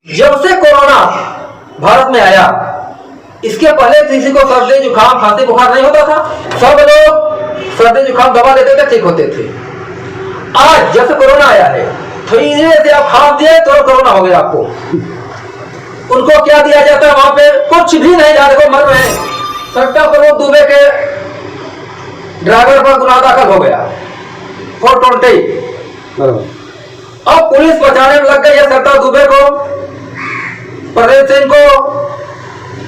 जब से कोरोना भारत में आया, इसके पहले किसी को सर्दी जुकाम खांसी बुखार नहीं होता था। सब लोग सर्दी जुकाम दवा लेते थे, ठीक होते थे। आज जब से कोरोना आया है, थोड़ी देर से आप खांस दिए तो कोरोना हो गया आपको। उनको क्या दिया जाता है वहां पे? कुछ भी नहीं, जाने को मर रहे हैं। सट्टा प्रमोद दुबे के ड्राइवर पर गुनाह दाखिल हो गया 420। अब पुलिस बचाने में लग गई है सट्टा दुबे को, प्रदेश सिंह को,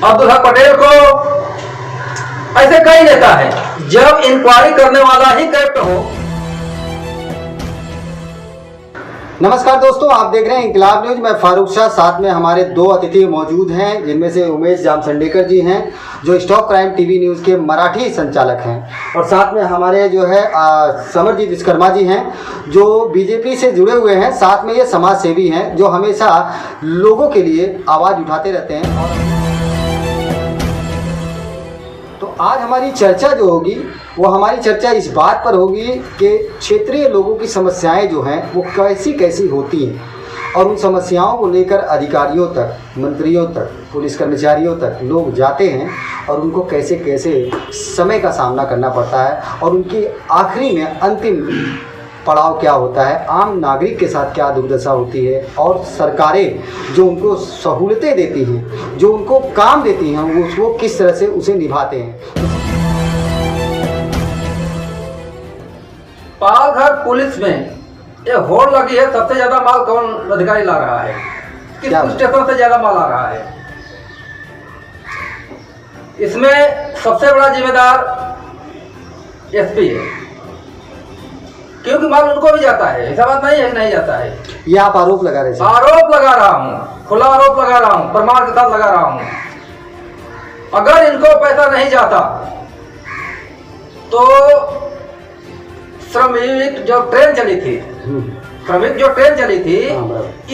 अब्दुल हक पटेल को। ऐसे कई नेता हैं। जब इंक्वायरी करने वाला ही करप्ट हो। नमस्कार दोस्तों, आप देख रहे हैं इंकलाब न्यूज। मैं फारूक शाह, साथ में हमारे दो अतिथि मौजूद हैं, जिनमें से उमेश जामसंडेकर जी हैं जो स्टॉप क्राइम टीवी न्यूज़ के मराठी संचालक हैं, और साथ में हमारे जो है समरजीत विश्वकर्मा जी हैं जो बीजेपी से जुड़े हुए हैं। साथ में ये समाज सेवी हैं जो हमेशा लोगों के लिए आवाज़ उठाते रहते हैं। तो आज हमारी चर्चा जो होगी वो हमारी चर्चा इस बात पर होगी कि क्षेत्रीय लोगों की समस्याएं जो हैं वो कैसी कैसी होती हैं, और उन समस्याओं को लेकर अधिकारियों तक, मंत्रियों तक, पुलिस कर्मचारियों तक लोग जाते हैं और उनको कैसे कैसे समय का सामना करना पड़ता है, और उनकी आखिरी में अंतिम पड़ाव क्या होता है, आम नागरिक के साथ क्या दुर्दशा होती है, और सरकारें जो उनको सहूलतें देती हैं, जो उनको काम देती हैं, वो किस तरह से उसे निभाते हैं। पालघर पुलिस में ये होड़ लगी है, सबसे ज्यादा माल कौन अधिकारी ला रहा है, किस स्टेशन से ज्यादा माल आ रहा है। इसमें सबसे बड़ा जिम्मेदार एसपी है, क्योंकि माल उनको भी जाता है। ऐसा बात नहीं है कि नहीं जाता है। ये आप आरोप लगा रहे हैं? आरोप लगा रहा हूँ, खुला आरोप लगा रहा हूँ, प्रमाण के साथ लगा रहा हूँ। अगर इनको पैसा नहीं जाता तो श्रमिक जो ट्रेन चली थी,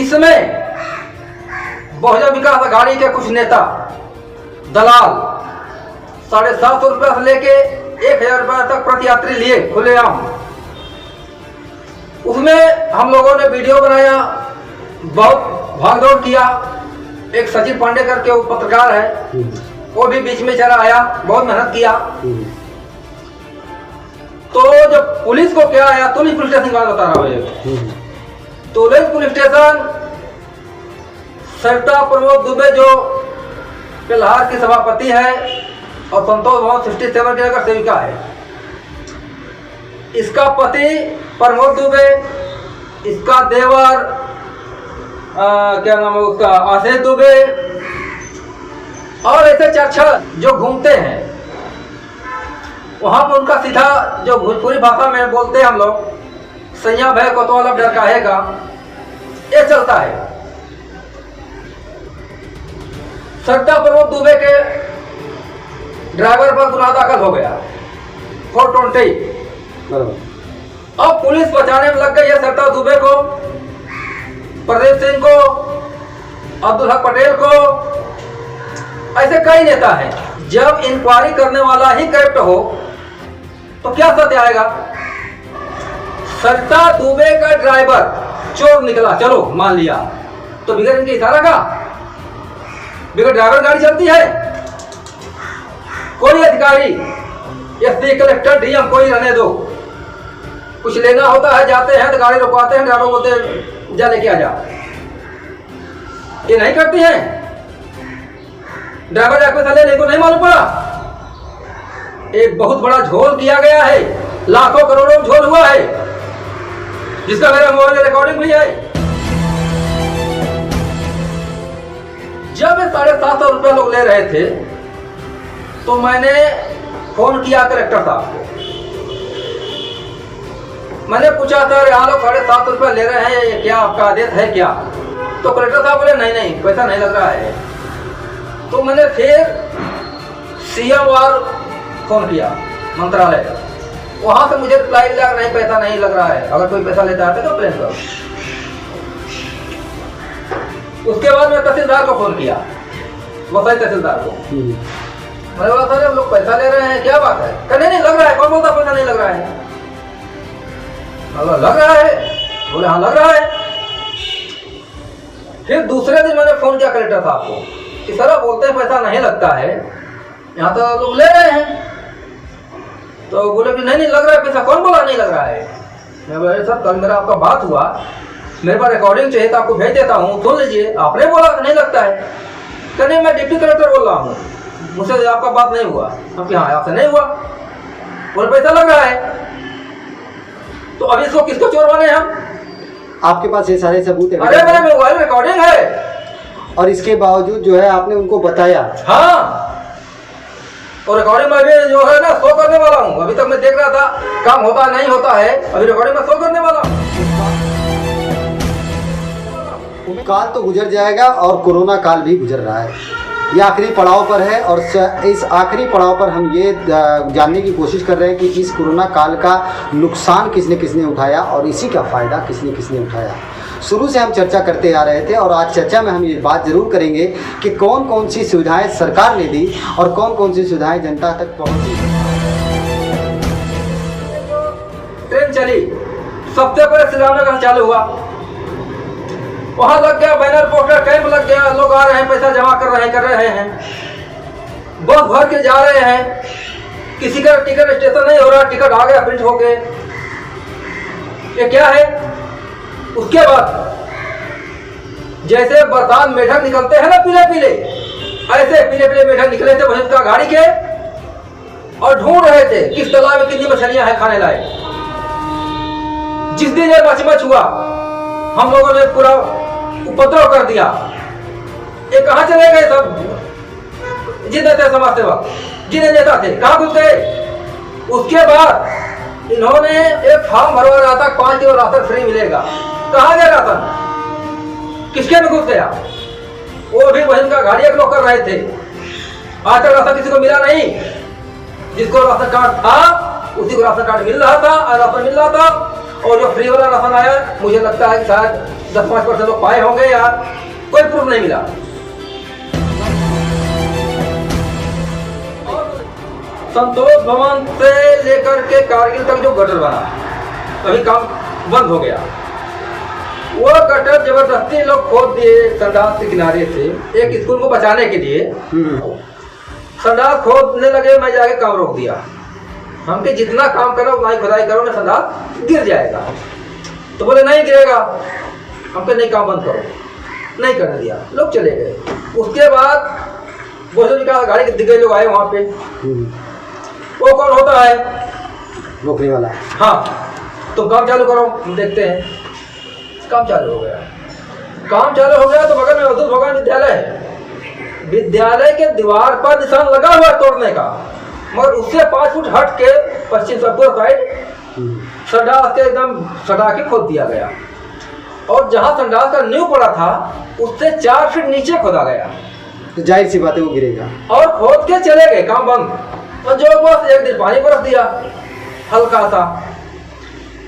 इसमें बहुजन विकास अघाड़ी के कुछ नेता दलाल 750 रुपया से लेके 1000 रुपया तक प्रति यात्री लिए खुलेआम। उसमें हम लोगों ने वीडियो बनाया, बहुत भागदौड़ किया। एक सचिन पांडे करके वो पत्रकार है, वो भी बीच में चला आया, बहुत मेहनत किया। तो जब पुलिस को क्या आया, तुलिस पुलिस स्टेशन की बात बता रहा हूँ। तुलिस पुलिस स्टेशन सट्टा प्रमोद दुबे जो पिल्हार की सभापति है और संतोष भवन 67 की नगर सेविका है, इसका पति प्रमोद दुबे, इसका देवर क्या नाम है उसका, आशीष दुबे, और ऐसे चर्चा जो घूमते हैं वहां पर उनका सीधा जो भोजपुरी भाषा में बोलते हैं हम लोग, सैया भय को तो अलग डर काहेगा, ये चलता है। सट्टा प्रमोद दुबे के ड्राइवर पर गुनाह दाखिल हो गया 420। अब पुलिस बचाने में लग गई है सट्टा दुबे को, प्रदेश सिंह को, अब्दुल हक पटेल को। ऐसे कई नेता हैं। जब इंक्वायरी करने वाला ही करप्ट हो तो क्या सत्य आएगा? सट्टा दुबे का ड्राइवर चोर निकला, चलो मान लिया, तो बिगड़ इनके इशारा का, बिगड़ ड्राइवर गाड़ी चलती है। कोई अधिकारी, एसपी, कलेक्टर, डीएम, कोई रहने दो, कुछ लेना होता है, जाते हैं तो गाड़ी रुकवाते हैं, ड्राइवर बोलते जा लेके आ जा। ये नहीं करती हैं। ड्राइवर जाकर पैसा लेने को नहीं मालूम पड़ा। एक बहुत बड़ा झोल किया गया है, लाखों करोड़ों झोल हुआ है, जिसका मेरा मोबाइल में रिकॉर्डिंग भी है। जब 750 रुपया लोग ले रहे थे तो मैंने फोन किया कलेक्टर साहब को। मैंने पूछा था, यहाँ लोग 750 रुपया ले रहे हैं, क्या आपका आदेश है क्या? तो कलेक्टर साहब बोले नहीं नहीं, पैसा नहीं लग रहा है। तो मैंने फिर सीएम और फोन किया मंत्रालय, वहां से मुझे रिप्लाई मिला, नहीं पैसा नहीं लग रहा है, अगर कोई पैसा लेता है तो प्लेन करो। उसके बाद मैं तहसीलदार को फोन किया, वसई तहसीलदार को। मैंने बोला सर हम लोग पैसा ले रहे हैं, क्या बात है? कहने नहीं लग रहा है। कौन बोलता पैसा नहीं लग रहा है? लग रहा है। बोले हाँ लग रहा है। फिर दूसरे दिन मैंने फ़ोन किया कलेक्टर साहब को कि सर आप बोलते हैं पैसा नहीं लगता है, यहाँ तो लोग ले रहे हैं। तो बोले कि नहीं लग रहा है पैसा। कौन बोला नहीं लग रहा है? मैं बोले सर कल मेरा आपका बात हुआ, मेरे पास रिकॉर्डिंग चाहिए तो आपको भेज देता हूँ, सुन लीजिए। आपने बोला कि नहीं लगता है। कहने मैं डिप्टी कलेक्टर बोल रहा हूँ, मुझसे आपका बात नहीं हुआ। हम कि हाँ आपसे नहीं हुआ, बोले पैसा लग रहा है। तो अभी इसको किसको चोरवाने हम? आपके पास ये सारे सबूत है? अरे मेरे मोबाइल रिकॉर्डिंग है। और इसके बावजूद जो है आपने उनको बताया? हाँ, और रिकॉर्डिंग में भी जो है ना शो करने वाला हूँ। अभी तक मैं देख रहा था काम होता नहीं होता है, अभी रिकॉर्डिंग में शो करने वाला हूँ। काल तो गुजर जाएगा और कोरोना काल भी गुजर रहा है, ये आखिरी पड़ाव पर है। और इस आखिरी पड़ाव पर हम ये जानने की कोशिश कर रहे हैं कि इस कोरोना काल का नुकसान किसने किसने उठाया और इसी का फ़ायदा किसने किसने उठाया। शुरू से हम चर्चा करते आ रहे थे और आज चर्चा में हम ये बात ज़रूर करेंगे कि कौन कौन सी सुविधाएं सरकार ने दी और कौन कौन सी सुविधाएं जनता तक पहुंची। ट्रेन चली, सबसे पहले श्रीरामनगर चालू हुआ, वहाँ लग गया बैनर पोस्टर, कैंप लग गया, लोग आ रहे हैं, पैसा जमा कर रहे हैं, बस भर के जा रहे हैं। किसी का टिकट स्टेशन नहीं हो रहा, टिकट आ गया प्रिंट होके। ये क्या है? उसके बाद जैसे बरसात मेढक निकलते हैं ना पीले पीले, ऐसे पीले पीले मेढक निकले थे भैंस का गाड़ी के और ढूंढ रहे थे किस तालाब में कितनी मछलियां हैं खाने लायक। जिस दिन ये मच हुआ हम लोगों ने पूरा उपद्रव कर दिया। ये कहाँ चले गए सब जितने थे समाज सेवक, जितने नेता थे, कहाँ घुस गए? उसके बाद इन्होंने एक फॉर्म भरवा रहा था 5 किलो राशन फ्री मिलेगा। कहाँ गया राशन? किसके में घुस गया? वो भी बहन का गाड़ी एक लोग कर रहे थे। आज तक राशन किसी को मिला नहीं। जिसको राशन कार्ड था उसी को राशन कार्ड मिल रहा था और राशन मिल रहा था। और जो फ्री वाला राशन आया, मुझे लगता है कि शायद 10-5% लोग पाए होंगे यार, कोई प्रूफ नहीं मिला। संतोष भवन से लेकर के कारगिल तक जो गटर बना, अभी काम बंद हो गया। वो गटर जबरदस्ती लोग खोद दिए संडास के किनारे से, एक स्कूल को बचाने के लिए संडास खोदने लगे। मैं जाके काम रोक दिया। हमके जितना काम करो उतना ही खुदाई करो, ना संडास गिर जाएगा। तो बोले नहीं गिरेगा, हमके नहीं काम बंद करो, नहीं करने दिया, लोग चले गए। उसके बाद वो जो निकाला गाड़ी के दिग्गज लोग आए वहाँ पे। वो कौन होता है? नौकरी वाला। हाँ, तुम काम चालू करो, हम देखते हैं। काम चालू हो गया। काम चालू हो गया तो बगल में अवधूत भगवान विद्यालय है। विद्यालय के दीवार पर निशान लगा हुआ तोड़ने का, मगर उससे 5 फुट हट के पश्चिम सतपुर साइड संडास के एकदम सटा के खोद दिया गया। और जहाँ संडास का नींव पड़ा था उससे 4 फीट नीचे खोदा गया। तो जाहिर सी बात है वो गिरेगा। और खोद के चले गए, काम बंद। और जो बस एक दिन पानी बरस दिया, हल्का सा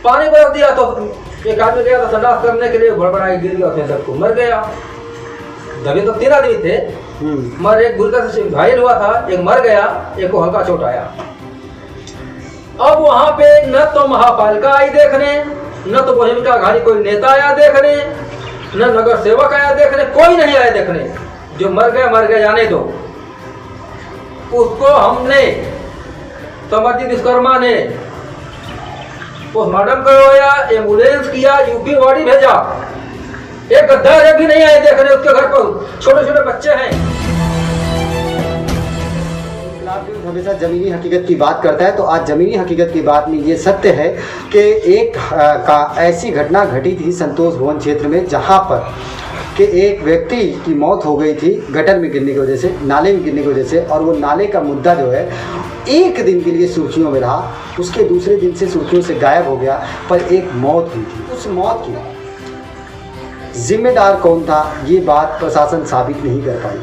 पानी बरस दिया तो एक आदमी गया था संडास करने के लिए, बड़बड़ा के गिर गया, उसमें सबको मर गया। दबे तो 3 आदमी थे, मगर एक गुरुतर से घायल हुआ था, एक मर गया, एक को हल्का चोट आया। अब वहां पे न तो महापालिका आई देखने, न तो बोहिम का घाटी कोई नेता आया देखने, न नगर सेवक आया देखने, कोई नहीं आया देखने। जो मर गया जाने दो। उसको हमने समर्जित विश्वकर्मा ने पोस्टमार्टम करवाया, एम्बुलेंस किया, यूपी बॉडी भेजा। एक गद्दार भी नहीं आए देखने, उसके घर पर छोटे छोटे बच्चे हैं। हमेशा जमीनी हकीकत की बात करता है, तो आज जमीनी हकीकत की बात में ये सत्य है कि एक ऐसी घटना घटी थी संतोष भवन क्षेत्र में, जहां पर कि एक व्यक्ति की मौत हो गई थी गटर में गिरने की वजह से, नाले में गिरने की वजह से। और वो नाले का मुद्दा जो है एक दिन के लिए सुर्खियों में रहा, उसके दूसरे दिन से सुर्खियों से गायब हो गया। पर एक मौत हुई थी, उस मौत की जिम्मेदार कौन था ये बात प्रशासन साबित नहीं कर पाई।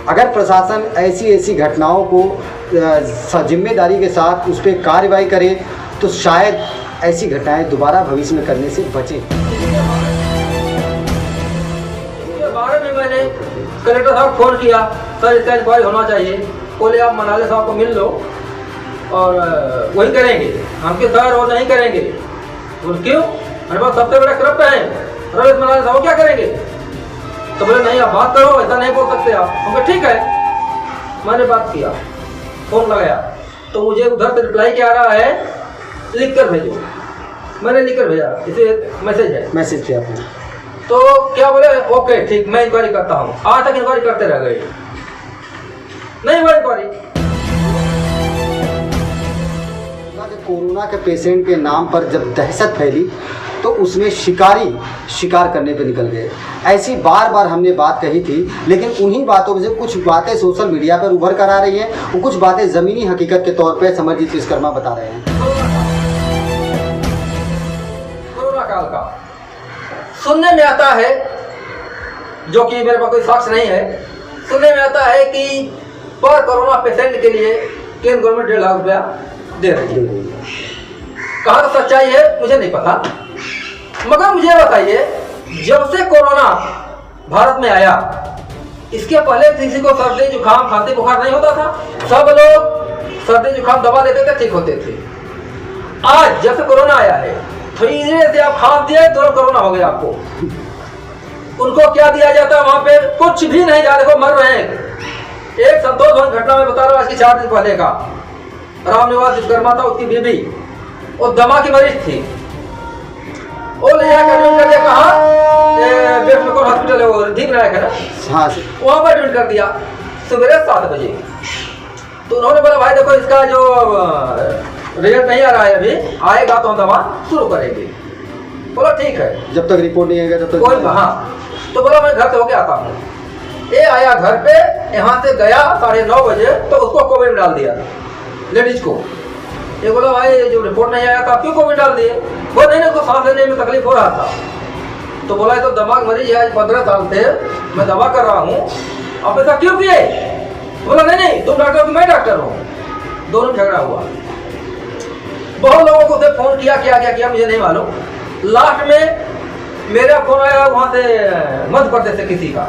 अगर प्रशासन ऐसी घटनाओं को जिम्मेदारी के साथ उस पर कार्रवाई करे तो शायद ऐसी घटनाएं दोबारा भविष्य में करने से बचे। इसके बारे में मैंने कलेक्टर साहब फोन किया, सर इसका इंक्वायरी होना चाहिए। बोले आप मनाले साहब को मिल लो और वही करेंगे। हम के सर वो नहीं करेंगे। बोले क्यों? हमारे पास सबसे बड़ा करप्ट है, रमेश मनाले साहब क्या करेंगे? तो बोले नहीं आप बात करो, ऐसा नहीं बोल सकते आप। हम कहा ठीक है। मैंने बात किया, फोन लगाया तो मुझे उधर से रिप्लाई क्या आ रहा है, लिख कर भेजो। मैंने लिख कर भेजा, इसे मैसेज है, मैसेज किया आपने? तो क्या बोले ओके ठीक मैं इंक्वायरी करता हूँ। आज तक इंक्वायरी करते रह गए, नहीं हुआ इंक्वायरी। कोरोना के पेशेंट के नाम पर जब दहशत फैली तो उसमें शिकार करने पे निकल गए। ऐसी बार बार हमने बात कही थी, लेकिन उन्हीं बातों में से कुछ बातें सोशल मीडिया पर उभर कर आ रही हैं और कुछ बातें ज़मीनी हकीकत के तौर पे समरजीत विश्वकर्मा बता रहे हैं। कोरोना काल का सुनने में आता है, जो कि मेरे पास कोई साक्ष्य नहीं है, सुनने में आता है कि पर कोरोना पेशेंट के लिए केंद्र गवर्नमेंट 1.5 लाख रुपया दे रही है। कहाँ तो सच्चाई है मुझे नहीं पता, मगर मुझे बताइए जब से कोरोना भारत में आया इसके पहले किसी को सर्दी जुकाम खांसी बुखार नहीं होता था। सब लोग सर्दी जुकाम दवा लेते थे, ठीक होते थे। आज जब से कोरोना आया है थोड़ी देर से आप खांस दिए तुरंत कोरोना हो गया आपको। उनको क्या दिया जाता है वहां पे, कुछ भी नहीं, जा देखो मर रहे हैं। एक संतोषजनक घटना में बता रहा हूँ, आज की 4 दिन पहले का, रामनिवास विश्वकर्मा था, उसकी बीबी वो दमा की मरीज थी। वो ले जाकर एडमिट कर दिया, कहाँ बेफिक्र हॉस्पिटल है वो ऋद्धि विनायक है ना, हाँ वहाँ पर एडमिट कर दिया सवेरे 7 बजे। तो उन्होंने बोला भाई देखो इसका जो रिजल्ट नहीं आ रहा है, अभी आएगा तो हम दवा शुरू करेंगे। बोला ठीक है, जब तक रिपोर्ट नहीं आएगा तब तक कोई। हाँ, तो बोला मैं घर से होके आता हूँ। ये आया घर पे, यहाँ से गया 9:30 बजे, तो उसको कोविड में डाल दिया लेडीज को। ये बोला भाई जो रिपोर्ट नहीं आया था क्यों कोविड डाल दिए? वो नहीं, उसको सांस लेने में तकलीफ हो रहा था। तो बोला तो दिमाग मरीज है, 15 साल से मैं दवा कर रहा हूँ, अब ऐसा क्यों किए? बोला नहीं तुम डॉक्टर हो, मैं डॉक्टर हूँ। दोनों झगड़ा हुआ। बहुत लोगों को उसे फोन किया, क्या मुझे नहीं मालूम। लास्ट में मेरा फोन आया वहाँ से मध्य प्रदेश से किसी का,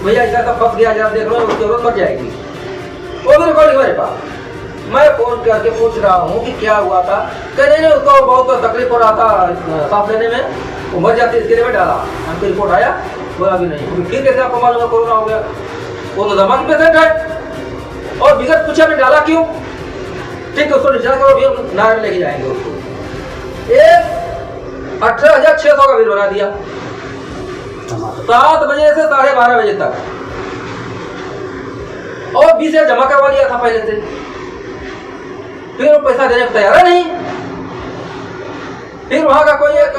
भैया ऐसा फंस गया, जरा देख लो उसकी जरूरत पड़ जाएगी। वो भी रिकॉर्डिंग मेरे पास। मैं फोन करके पूछ रहा हूँ कि क्या हुआ था, कहने नहीं उसको बहुत तकलीफ हो रहा था सांस लेने में, वो मर जाती इसके लिए मैं डाला। हमको रिपोर्ट आया, बोला भी नहीं। फिर कैसे आपको मालूम है कोरोना हो गया? वो तो दमा की पेशेंट है और बिगड़ पूछा मैं डाला क्यों? ठीक है उसको डिस्चार्ज करो, भी हम नारायण लेके जाएंगे उसको। एक 18,600 का बिल बना दिया 7 बजे से 12:30 बजे तक, और 20,000 जमा करवा लिया था पहले से। फिर वो पैसा देने को तैयार है नहीं। फिर वहां का कोई एक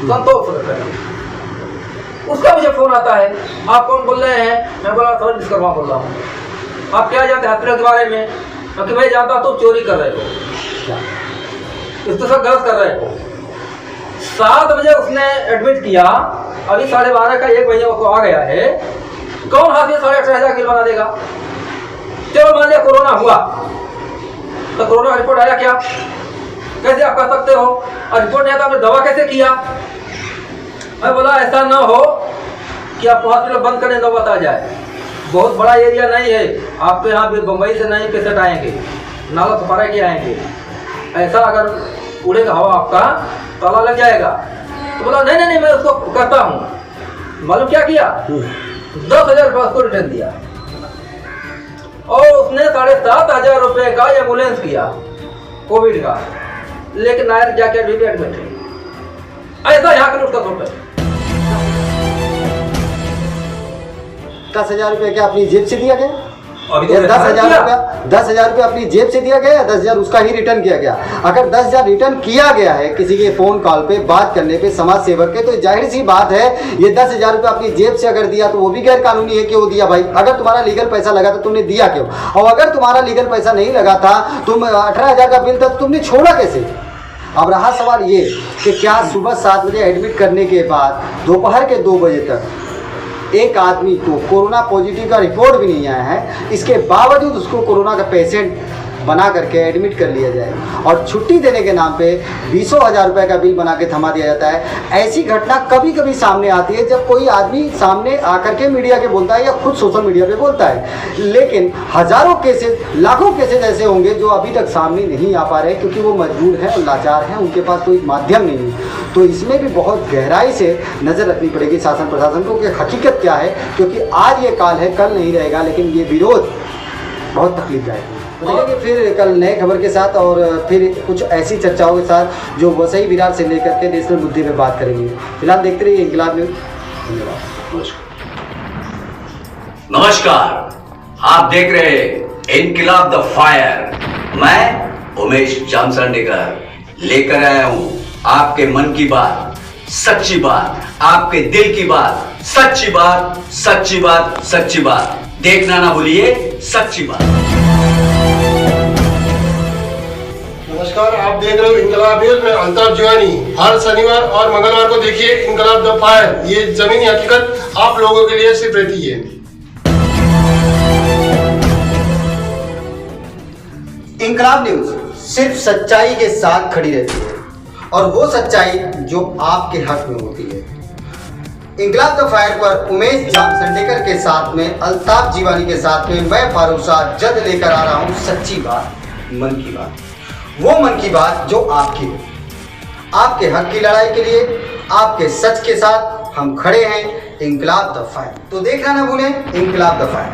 संतोष उसका मुझे फोन आता है, आप कौन बोल रहे हैं? मैं बोला समरजीत विश्वकर्मा बोल रहा हूँ। आप क्या जानते हैं हॉस्पिटल के बारे में? क्योंकि मैं जानता तुम चोरी कर रहे हो, इसको सब गलत कर रहे हो। 7 बजे उसने एडमिट किया, अभी 12:30 का 1 बजे वो आ गया है। कौन हाथ में 18,500 बिल बना देगा? चलो मान लिया कोरोना हुआ, तो कोरोना रिपोर्ट आया क्या? कैसे आप कह सकते हो? और रिपोर्ट नहीं आता आपने दवा कैसे किया? मैं बोला ऐसा ना हो कि आप हॉस्पिटल बंद करने नौबत आ जाए। बहुत बड़ा एरिया नहीं है, आपके यहाँ भी बम्बई से नहीं पेशेंट आएंगे, नाला सफारा के आएंगे। ऐसा अगर उड़ेगा हवा आपका ताला लग जाएगा। तो बोला नहीं मैं उसको करता हूँ। मालूम क्या किया? 10,000 रुपये उसको रिटर्न दिया और उसने 7,500 रुपये का एम्बुलेंस किया कोविड का, लेकिन नायर जाके एडमिट है। ऐसा यहाँ के लूट का सोच है। 10,000 रुपये क्या अपनी जेब से दिया गया? अभी तो 10,000 रुपये अपनी जेब से दिया गया या 10,000 उसका ही रिटर्न किया गया? अगर 10,000 रिटर्न किया गया है किसी के फोन कॉल पे बात करने पे समाज सेवक के, तो जाहिर सी बात है ये 10,000 रुपये अपनी जेब से अगर दिया तो वो भी गैर कानूनी है। क्यों दिया भाई? अगर तुम्हारा लीगल पैसा लगा था तुमने दिया क्यों? और अगर तुम्हारा लीगल पैसा नहीं लगा था, तुम 18,000 का बिल था, तो तुमने छोड़ा कैसे? अब रहा सवाल ये कि क्या सुबह 7 बजे एडमिट करने के बाद दोपहर के 2 बजे तक एक आदमी को कोरोना पॉजिटिव का रिपोर्ट भी नहीं आया है, इसके बावजूद उसको कोरोना का पेशेंट बना करके एडमिट कर लिया जाए और छुट्टी देने के नाम पे 20,000 रुपये का बिल बना के थमा दिया जाता है। ऐसी घटना कभी कभी सामने आती है जब कोई आदमी सामने आकर के मीडिया के बोलता है या खुद सोशल मीडिया पे बोलता है, लेकिन हज़ारों केसेस, लाखों केसेस ऐसे होंगे जो अभी तक सामने नहीं आ पा रहे क्योंकि वो मजबूर हैं और लाचार हैं, उनके पास कोई माध्यम नहीं है। तो इसमें भी बहुत गहराई से नज़र रखनी पड़ेगी शासन प्रशासन को कि हकीकत क्या है, क्योंकि आज ये काल है, कल नहीं रहेगा, लेकिन ये विरोध बहुत तकलीफदायक है। बताइए फिर कल नए खबर के साथ और फिर कुछ ऐसी चर्चाओं के साथ जो वसई विरार से लेकर के नेशनल मुद्दे पे बात करेंगे। फिलहाल देखते रहिए इंकलाब न्यूज़। धन्यवाद। नमस्कार, आप देख रहे हैं इनकलाब द फायर। मैं उमेश जामसंडेकर लेकर आया हूं आपके मन की बात, सच्ची बात, आपके दिल की बात, सच्ची बात, सच्ची बात, सच्ची बात। देखना ना भूलिए सच्ची बात। नमस्कार, आप देख रहे हो इनकलाब न्यूज़ में अल्ताफ जीवानी। हर शनिवार और मंगलवार को देखिए इनकलाब द फायर। ये जमीनी हकीकत आप लोगों के लिए सिर्फ रहती है। इंकलाब न्यूज़ सिर्फ सच्चाई के साथ खड़ी रहती है और वो सच्चाई जो आपके हक में होती है। इंकलाब द फायर पर उमेश जामसंडेकर के साथ में, अल्ताफ जीवानी के साथ में मैं फारूक साहब जल्द लेकर आ रहा हूँ सच्ची बात, मन की बात, वो मन की बात जो आपकी हो। आपके हक की लड़ाई के लिए, आपके सच के साथ हम खड़े हैं। इंकलाब द फायर। तो देखना ना भूलें इंकलाब द फायर।